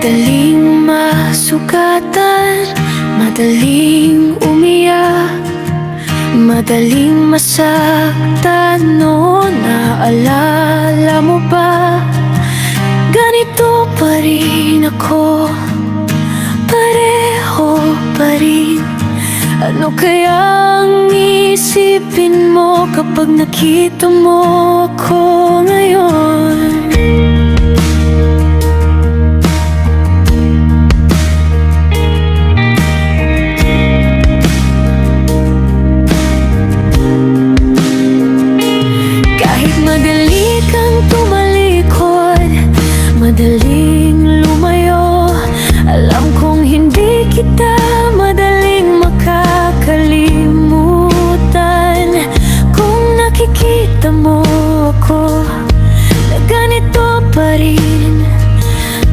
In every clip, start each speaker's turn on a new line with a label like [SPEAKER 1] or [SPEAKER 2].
[SPEAKER 1] Madaling masugatan, madaling umiyak, madaling masaktan. No, naalala mo ba? Ganito pa rin ako, pareho pa rin. Ano kayang isipin mo kapag nakita mo ako ngayon? Kahit madali kang tumalikod, madaling lumayo, alam kong hindi kita madaling makakalimutan. Kung nakikita mo ako na ganito pa rin,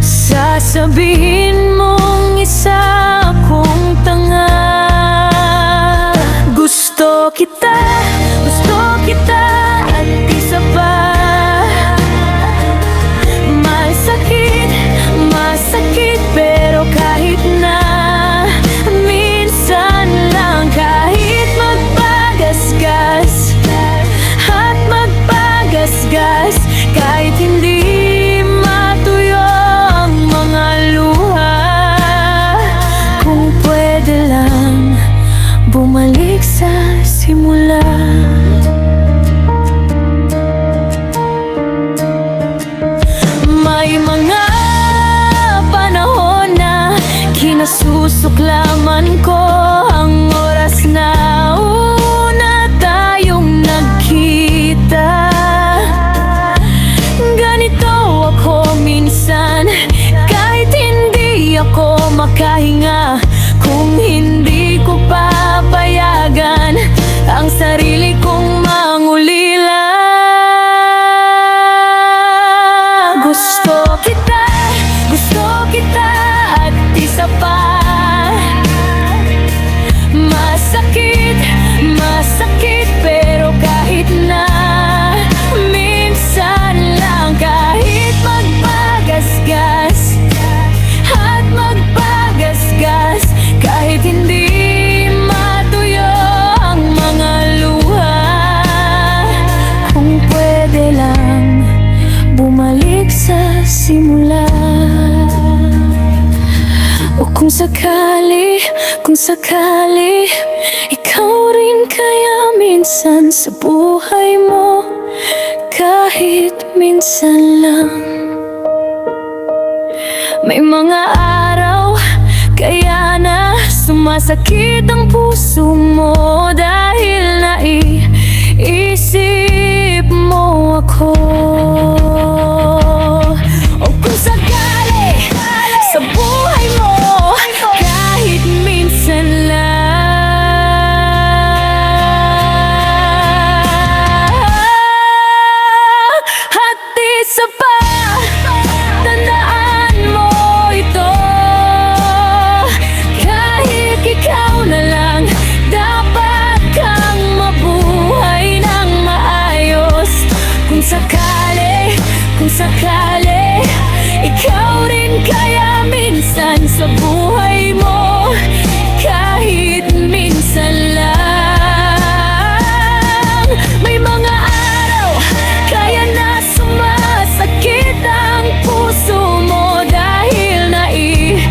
[SPEAKER 1] sasabihin mong isa akong tanga. Gusto kita at isa pa. Masakit pero kahit na minsan lang, kahit magpagasgas at magpagasgas, kahit hindi matuyo ang mga luha. Kung pwede lang bumalik sa simula. May mga panahon na kinasusuklaman ko ang oras na una tayong nagkita. Ganito ako minsan, kahit hindi ako makahinga. Kung hindi ko papayagan ang sarili kong mangulila. Gusto kita at isa pa. Masakit pero kahit na minsan lang, kahit magpagasgas at magpagasgas, kahit hindi matuyo ang mga luha. Kung pwede lang bumalik sa simula. O kung sakali ikaw rin kaya minsan sa buhay mo, kahit minsan lang. May mga araw kaya na sumasakit ang puso mo dahil naiisip mo ako. O kung sakali sa buhay mo, kahit minsan lang, at isa pa, tandaan mo ito. Kahit ikaw na lang, dapat kang mabuhay ng maayos. Kung sakali ikaw rin kaya minsan sa buhay mo, kahit minsan lang. May mga araw kaya na sumasakit ang puso mo dahil naiisip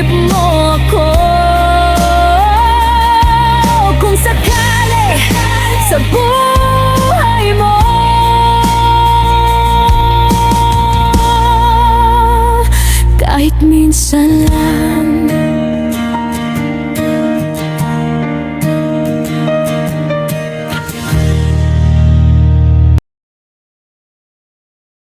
[SPEAKER 1] mo ako. Kung sakali sa buhay mo, kahit minsan lang.